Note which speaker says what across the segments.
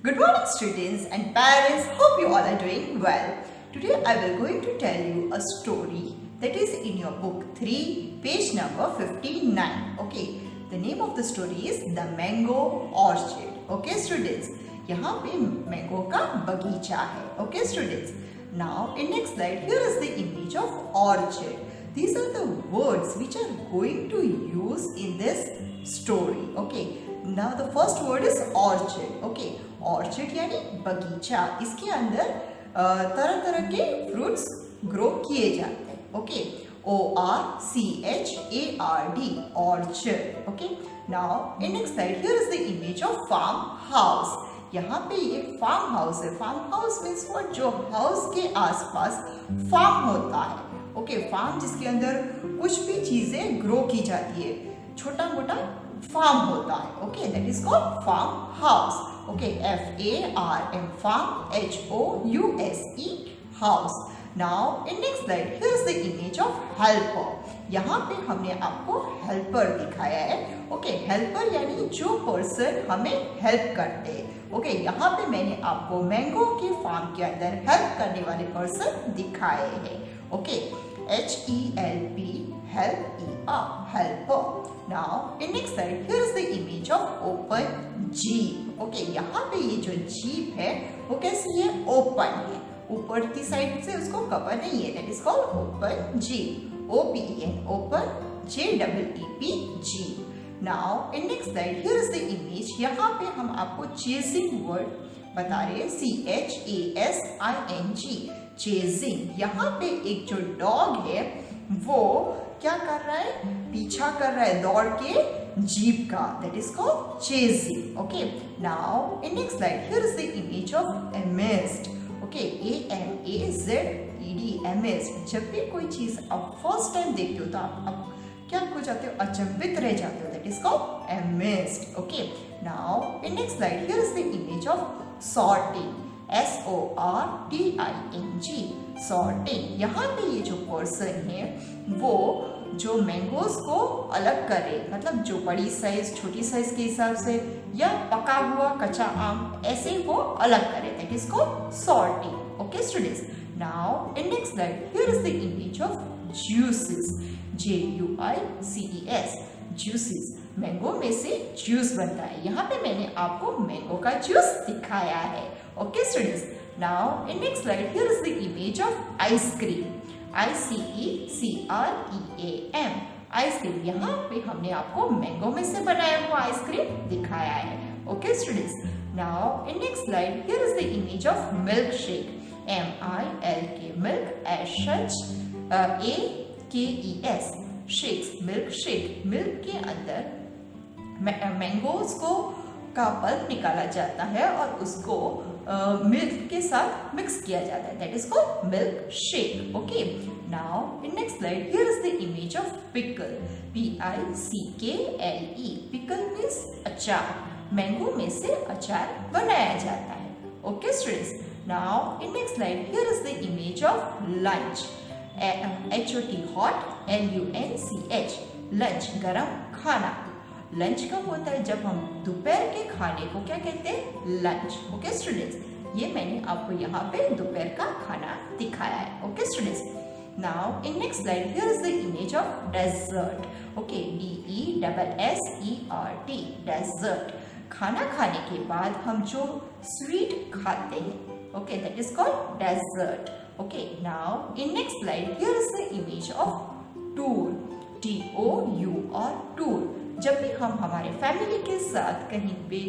Speaker 1: Good morning students and parents, hope you all are doing well. Today I will going to tell you a story that is in your book 3 page number 59. Okay, the name of the story is The Mango Orchard. Okay students, यहाँ पे mango का बगीचा है. Okay students, now in next slide here is the image of orchard. These are the words which are going to use in this story. Okay, now the first word is orchard. Okay, orchard यानी बगीचा. इसके अंदर तरह तरह के fruits grow किए जाते हैं. Okay, ORCHARD, orchard. Okay, now in next slide here is the image of farm house. यहाँ पे ये फार्म हाउस है. फार्म हाउस मीन्स व्हाट, जो हाउस के आसपास फार्म होता है. ओके, फार्म जिसके अंदर कुछ भी चीजें ग्रो की जाती है, छोटा मोटा फार्म होता है. Okay, that is called farm house. Okay, FARM, farm, HOUSE, house. Now in next slide here is the image of helper. यहाँ पे हमने आपको हेल्पर दिखाया है. ओके, हेल्पर यानी जो पर्सन हमें हेल्प करते हैं. ओके, यहाँ पे मैंने आपको मैंगो के फार्म के अंदर हेल्प करने वाले पर्सन दिखाए हैं. Okay, HELP, help, helper. Now in next slide here is the image of open jeep. Okay, यहाँ पे ये जो जीप है वो कैसी है, ओपन है. ऊपर की साइड से उसको कवर नहीं है. That is called open jeep. OPEN, open, JEEP, jeep. Now in next slide here is the image. यहाँ पे हम आपको चेजिंग वर्ड बता रहे हैं, CHASING, चेजिंग. यहाँ पे एक जो डॉग है वो क्या कर रहा है, पीछा कर रहा है दौड़ के जीप का. That is called chasing. Okay, now in next slide here is the image of amazed. Okay, AMAZED, amazed. जब भी कोई चीज आप फर्स्ट टाइम देखते हो तो आप क्या हो जाते हो, अचंभित रह जाते हो. That is called amazed. Okay, now in next slide here is the image of sorting, SORTING, sorting. यहाँ पे ये जो पर्सन है वो जो मैंगोज को अलग करे, मतलब जो बड़ी साइज छोटी साइज के हिसाब से या पका हुआ कच्चा आम ऐसे वो अलग करे. That is called sorting. Okay students, now in next slide here is the image of juices, JUICES, juices. Mango में से जूस बनता है. यहाँ पे मैंने आपको मैंगो का जूस दिखाया है. Okay students, now in next slide here is the image of ice cream, ICECREAM, ice cream. यहाँ पे हमने आपको मैंगो में से बनाया हुआ आइसक्रीम दिखाया है. Okay students, now in next slide here is the image of milk shake, MILK, milk, AKES, shakes, milk shake. Milk के अंदर मैंगोज को का पल्प निकाला जाता है और उसको मिल्क के साथ मिक्स किया जाता है. That is called milk shake. Okay, now in next slide here is the image of pickle, PICKLE, pickle means अचार. मैंगो में से अचार बनाया जाता है. Okay students, now in next slide here is the image of lunch, HOT, hot, LUNCH, lunch, गरम खाना. Lunch कब होता है, जब हम दोपहर के खाने को क्या कहते हैं, लंच. ओके स्टूडेंट्स, ये मैंने आपको यहाँ पे दोपहर का खाना दिखाया है. Okay students, now in next slide here is the image of dessert. Okay, DESSERT, dessert. खाना खाने के बाद हम जो स्वीट खाते हैं, okay, that is called dessert. Okay, now in next slide here is the image of tour, TOUR, tour. जब भी हम हमारे फैमिली के साथ कहीं पे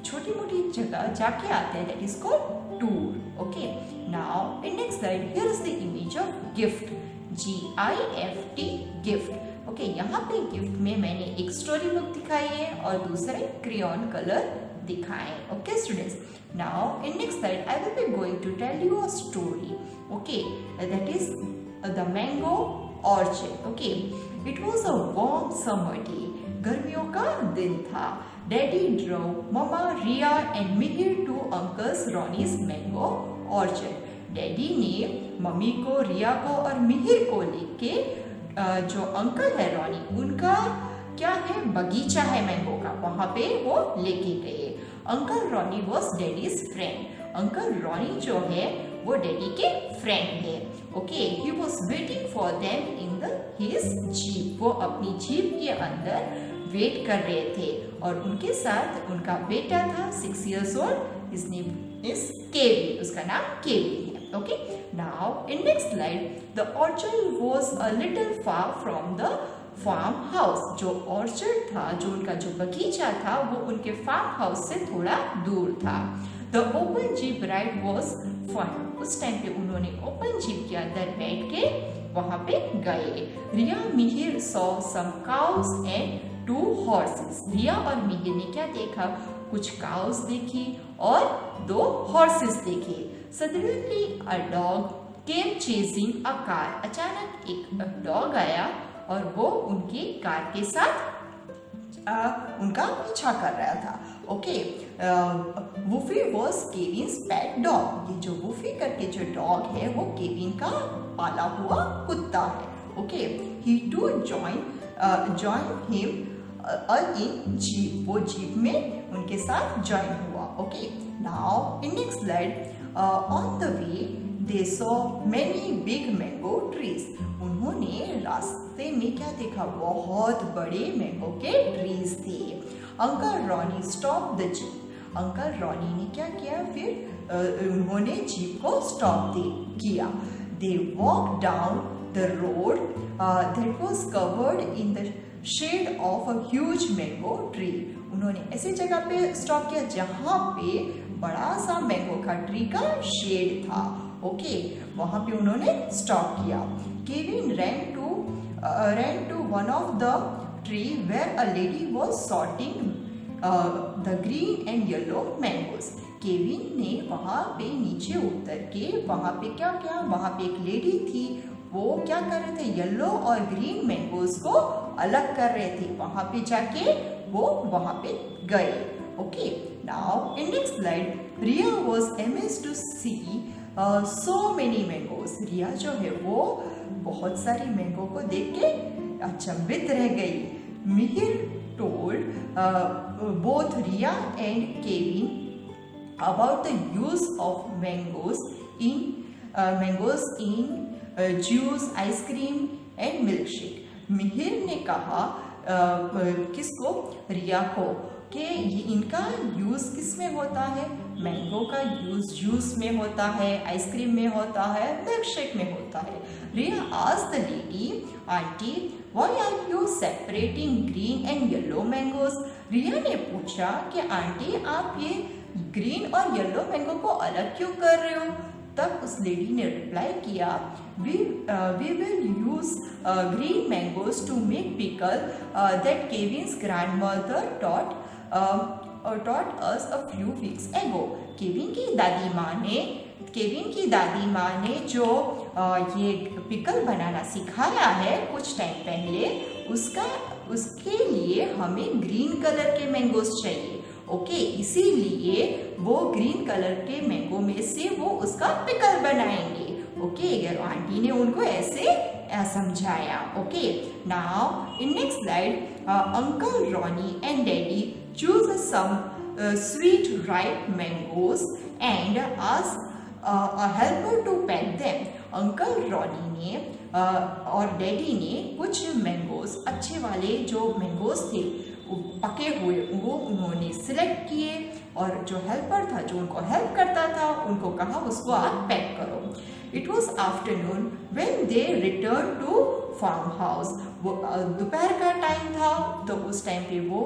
Speaker 1: छोटी मोटी जगह जाके आते हैं, that is called tour. Okay, now in next slide here is the image of gift, GIFT, gift. Okay, यहाँ पे गिफ्ट में मैंने एक स्टोरी बुक दिखाई है और दूसरे क्रेयॉन कलर दिखाए. Okay students, now in next slide I will be going to tell you a story. Okay, that is the mango orchard. Okay, it was a warm summer day, गर्मियों का दिन था. Daddy drove mama, Riya and Mihir to uncle's Ronnie's mango orchard. Daddy ने mummy को, रिया को और मिहिर को लेके जो अंकल है रॉनी, उनका क्या है, बगीचा है मैंगो का, वहां पे वो लेके गए. Uncle Ronnie was daddies friend. Uncle Ronnie जो है वो डैडी के फ्रेंड है। Okay, he was waiting for them in his jeep. वो अपनी जीप के अंदर वेट कर रहे थे और उनके साथ उनका बेटा था 6 years old। His name is Kevin, उसका नाम केविन है। Okay, now in next slide the orchard was a little far from the farm house. जो ऑर्चर्ड था, जो उनका जो बगीचा था, वो उनके फार्म हाउस से थोड़ा दूर था। The open jeep ride was fun. उस टाइम पे उन्होंने ओपन जीप के अंदर बैठ के वहां पे गए। Riya Mihir saw some cows and 2 horses। Riya और मिहिर ने क्या देखा? कुछ काउस देखी और 2 horses देखे। Suddenly a dog came chasing a car. अचानक एक डॉग आया और वो उनकी कार के साथ उनका पीछा कर रहा था। Okay, Woofy was Kevin's pet dog. ये जो वुफी करके जो डॉग है वो केविन का पाला हुआ कुत्ता है। Okay, he too join him in jeep. वो जीप में उनके साथ ज्वाइन हुआ। Okay, now in next slide on the way they saw many big mango trees. उन्होंने रास्ते में क्या देखा? बहुत बड़े मैंगो के ट्रीज थे। Uncle Ronnie stop the jeep. Uncle Ronnie ने क्या किया? फिर उन्होंने जीप को स्टॉप किया। They walk down the road that was covered in the shade of a huge mango tree. उन्होंने ऐसी जगह पे स्टॉप किया जहां पे बड़ा सा मैंगो का ट्री का शेड था। ओके, वहां पे उन्होंने स्टॉप किया। Kevin ran to one of the tree where a lady was sorting the green and yellow mangoes। Kevin ने वहां पे नीचे उतर के वहां पे क्या किया? वहां पे एक लेडी थी, वो क्या कर रहे थे? येलो और ग्रीन मैंगोज को अलग कर रहे थे। वहां पे जाके वो वहां पे गए। Okay, now in next slide Riya was amazed to see so many mangoes. Riya जो है वो बहुत सारी मैंगो को देख के अचंभित रह गई। Mihir told both Riya and Kevin about the use of mangoes in juice, ice cream and milk shake. Mihir ने कहा किसको? रिया को, कि इनका यूज किस में होता है? मैंगो का यूज जूस में होता है, आइसक्रीम में होता है, मिल्क शेक में होता है। Riya asked the lady, aunty why are you separating green and yellow mangoes? Riya ने पूछा कि आंटी आप ये ग्रीन और येलो मैंगो को अलग क्यों कर रहे हो? तब उस लेडी ने रिप्लाई किया, we will use green mangoes to make pickle that Kevin's grandmother taught us a few weeks ago। Kevin की दादी माँ ने जो ये पिकल बनाना सिखाया है कुछ टाइम पहले, उसके लिए हमें ग्रीन कलर के मैंगोज चाहिए। ओके, इसीलिए वो ग्रीन कलर के मैंगो में से वो उसका पिकल बनाएंगे। ओके, आंटी ने उनको ऐसे समझाया। Okay, now in next slide uncle Ronnie and daddy choose some sweet ripe mangoes and ask a helper to pack them। Uncle Ronnie ने और डैडी ने कुछ मैंगोज, अच्छे वाले जो मैंगोज थे पके हुए, वो उन्होंने सिलेक्ट किए और जो हेल्पर था, जो उनको हेल्प करता था, उनको कहा उसको आप पैक करो। It was afternoon when they return to farm house. वो दोपहर का टाइम था, तो उस टाइम पे वो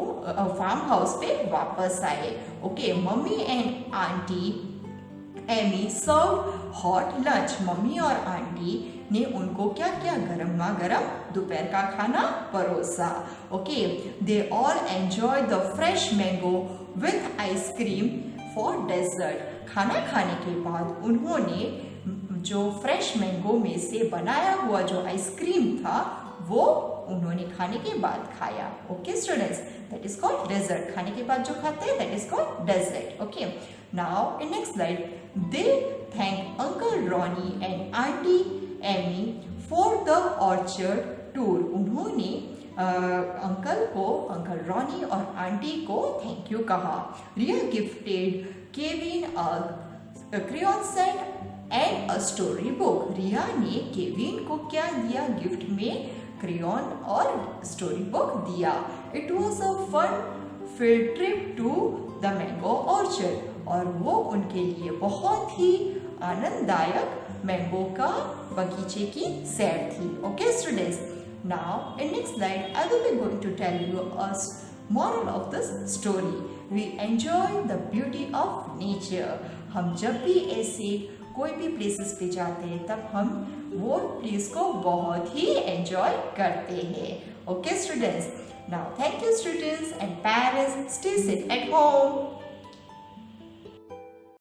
Speaker 1: फार्म हाउस पे वापस आए। Okay, mummy and aunty Amy serve hot lunch. Mummy और आंटी ने उनको क्या किया? गरमा गरम दोपहर का खाना परोसा। Okay, they all enjoy the fresh mango with ice cream for dessert. खाना खाने के बाद उन्होंने जो फ्रेश मैंगो में से बनाया हुआ जो आइसक्रीम था वो उन्होंने खाने के बाद खाया। Okay students, that is called dessert. खाने के बाद जो खाते हैं that is called dessert. Okay, now in next slide they thank uncle Ronnie and aunty Amy for the orchard tour. उन्होंने अंकल रॉनी और आंटी को थैंक यू कहा। Riya gifted Kevin a crayon set and a story book. Riya ने Kevin को क्या दिया gift में? Crayon और स्टोरी बुक दिया। It was a fun field trip to the mango orchard. और वो उनके लिए बहुत ही आनंददायक मैंगो का बगीचे की सैर थी। Okay students, now in next slide I will be going to tell you a moral of this story. We enjoy the beauty of nature. हम जब भी ऐसे कोई भी प्लेसेस पे जाते हैं तब हम वो प्लेस को बहुत ही एंजॉय करते हैं। Okay students, now thank you students and parents, stay safe at home.